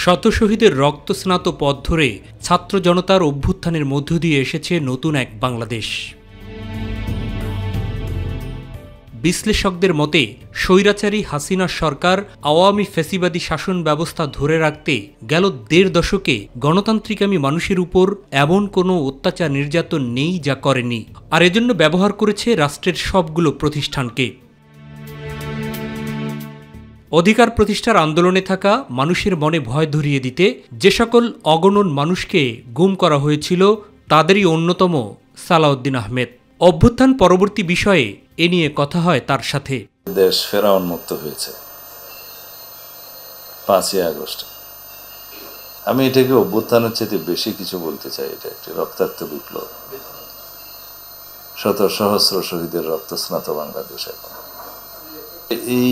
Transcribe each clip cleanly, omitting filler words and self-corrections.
শত শহীদের রক্তস্নাত পথ ধরে ছাত্র জনতার অভ্যুত্থানের মধ্য দিয়ে এসেছে নতুন এক বাংলাদেশ। বিশ্লেষকদের মতে স্বৈরাচারী হাসিনা সরকার আওয়ামী ফ্যাসিবাদী শাসন ব্যবস্থা ধরে রাখতে গেল ১.৫ দশকে গণতান্ত্রিকামী মানুষের উপর এমন কোনো অত্যাচার নির্যাতন নেই যা করেনি, আর এজন্য ব্যবহার করেছে রাষ্ট্রের সবগুলো প্রতিষ্ঠানকে। অধিকার প্রতিষ্ঠার আন্দোলনে থাকা মানুষের মনে ভয় ধরিয়ে দিতে যে সকল অগণন মানুষকে গুম করা হয়েছিল তাদেরই অন্যতম সালাউদ্দিন আহমেদ। অভ্যুত্থান পরবর্তী বিষয়ে এ নিয়ে কথা হয় তার সাথে। দেশ ফেরাউন মুক্ত হয়েছে ৫ই আগস্ট। আমি এটাকে অভ্যুত্থানের চেয়ে বেশি কিছু বলতে চাই। এটা একটি রক্তাক্ত বিপ্লব, শত সহস্র শহীদের রক্তস্নাত বাংলাদেশ। এখন এই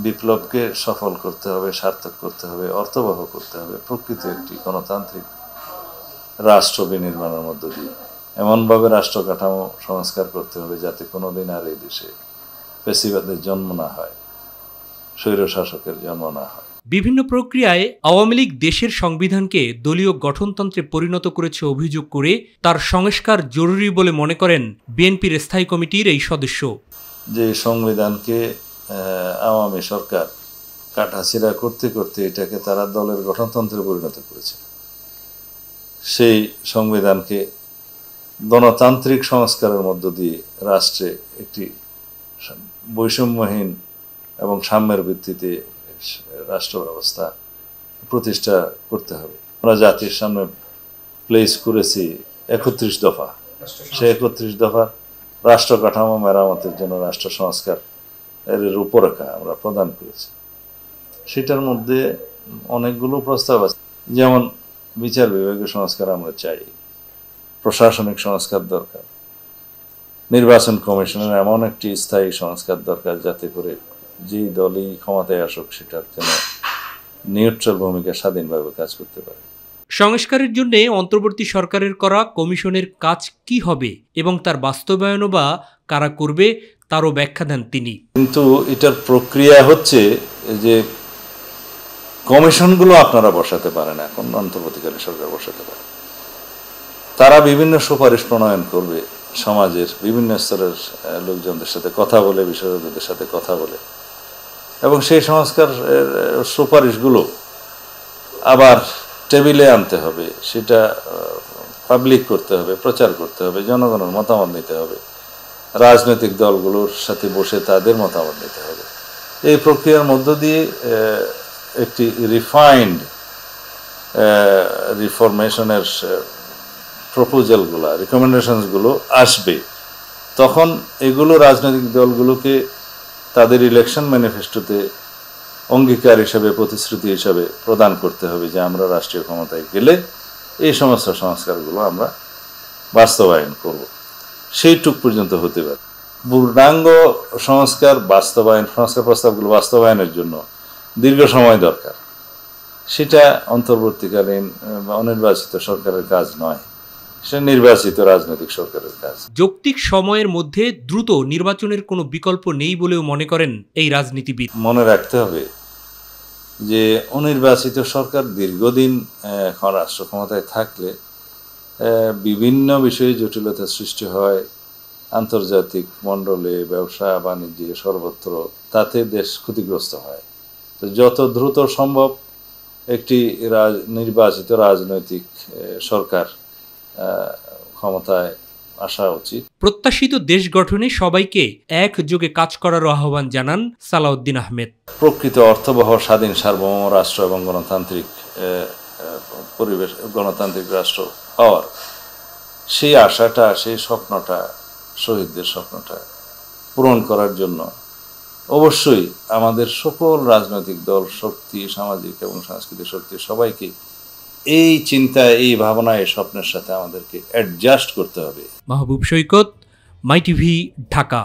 বিপ্লবকে সফল করতে হবে, সার্থক করতে হবে, অর্থবহ করতে হবে প্রকৃত একটি গণতান্ত্রিক রাষ্ট্র বিনির্মাণের মধ্য দিয়ে। এমনভাবে রাষ্ট্র কাঠামো সংস্কার করতে হবে যাতে কোনোদিন আর এই দেশে ফ্যাসিবাদের জন্ম না হয়, স্বৈরশাসকের জন্ম না হয়। বিভিন্ন প্রক্রিয়ায় আওয়ামী লীগ দেশের সংবিধানকে দলীয় গঠনতন্ত্রে পরিণত করেছে অভিযোগ করে তার সংস্কার জরুরি বলে মনে করেন বিএনপির স্থায়ী কমিটির এই সদস্য। যে সংবিধানকে আওয়ামী সরকার কাটাছিড়া করতে করতে এটাকে তারা দলের গঠনতন্ত্রে পরিণত করেছে, সেই সংবিধানকে গণতান্ত্রিক সংস্কারের মধ্য দিয়ে রাষ্ট্রে একটি বৈষম্যহীন এবং সাম্যের ভিত্তিতে রাষ্ট্র ব্যবস্থা প্রতিষ্ঠা করতে হবে। আমরা জাতির সামনে প্লেস করেছি ৩১ দফা। সেই ৩১ দফা রাষ্ট্র কাঠামো মেরামতের জন্য রাষ্ট্র সংস্কার এর রূপরেখা আমরা প্রদান করেছি। সেটার মধ্যে অনেকগুলো প্রস্তাব আছে, যেমন বিচার বিভাগীয় সংস্কার আমরা চাই, প্রশাসনিক সংস্কার দরকার, নির্বাচন কমিশনের এমন একটি স্থায়ী সংস্কার দরকার যাতে করে যেই দলই ক্ষমতায় আসুক সেটার জন্য নিউট্রাল ভূমিকা স্বাধীনভাবে কাজ করতে পারে। সংস্কারের জন্য অন্তর্বর্তী সরকারের করা কমিশনের কাজ কি হবে এবং তার বাস্তবায়নও বা কারা করবে তারও ব্যাখ্যা দেন তিনি। কিন্তু এটার প্রক্রিয়া হচ্ছে যে কমিশনগুলো আপনারা বসাতে পারেন, এখন অন্তর্বর্তীকালীন সরকার বসাতে পারে। তারা বিভিন্ন সুপারিশ প্রণয়ন করবে, সমাজের বিভিন্ন স্তরের লোকজনদের সাথে কথা বলে, বিশেষজ্ঞদের সাথে কথা বলে, এবং সেই সংস্কার সুপারিশগুলো আবার টেবিলে আনতে হবে, সেটা পাবলিক করতে হবে, প্রচার করতে হবে, জনগণের মতামত নিতে হবে, রাজনৈতিক দলগুলোর সাথে বসে তাদের মতামত নিতে হবে। এই প্রক্রিয়ার মধ্য দিয়ে একটি রিফাইন্ড রিফরমেশনের প্রপোজালগুলো, রিকমেন্ডেশনসগুলো আসবে। তখন এগুলো রাজনৈতিক দলগুলোকে তাদের ইলেকশন ম্যানিফেস্টোতে অঙ্গীকার হিসাবে, প্রতিশ্রুতি হিসাবে প্রদান করতে হবে যে আমরা রাষ্ট্রীয় ক্ষমতায় গেলে এই সমস্ত সংস্কারগুলো আমরা বাস্তবায়ন করব। সেইটুক পর্যন্ত হতে পারে। পূর্ণাঙ্গ সংস্কার প্রস্তাবগুলো বাস্তবায়নের জন্য দীর্ঘ সময় দরকার। সেটা অন্তর্বর্তীকালীন বা অনির্বাচিত সরকারের কাজ নয়, সেটা নির্বাচিত রাজনৈতিক সরকারের কাজ। যৌক্তিক সময়ের মধ্যে দ্রুত নির্বাচনের কোনো বিকল্প নেই বলেও মনে করেন এই রাজনীতিবিদ। মনে রাখতে হবে যে অনির্বাচিত সরকার দীর্ঘদিন রাষ্ট্র ক্ষমতায় থাকলে বিভিন্ন বিষয়ে জটিলতা সৃষ্টি হয়, আন্তর্জাতিক মণ্ডলে, ব্যবসা বাণিজ্যে, সর্বত্র, তাতে দেশ ক্ষতিগ্রস্ত হয়। তো যত দ্রুত সম্ভব একটি নির্বাচিত রাজনৈতিক সরকার ক্ষমতায় আসা উচিত। প্রত্যাশিত দেশ গঠনে সবাইকে একযোগে কাজ করার আহ্বান জানান সালাউদ্দিন আহমেদ। প্রকৃত অর্থবহ স্বাধীন সার্বভৌম রাষ্ট্র এবং গণতান্ত্রিক পরিবেশ, গণতান্ত্রিক রাষ্ট্র হওয়ার সেই আশাটা, সেই স্বপ্নটা, শহীদদের স্বপ্নটা পূরণ করার জন্য অবশ্যই আমাদের সকল রাজনৈতিক দল, শক্তি, সামাজিক এবং সাংস্কৃতিক শক্তি, সবাইকে এই চিন্তায়, এই ভাবনায়, এই স্বপ্নের সাথে আমাদেরকে অ্যাডজাস্ট করতে হবে। মাহবুব সৈকত, মাই টিভি, ঢাকা।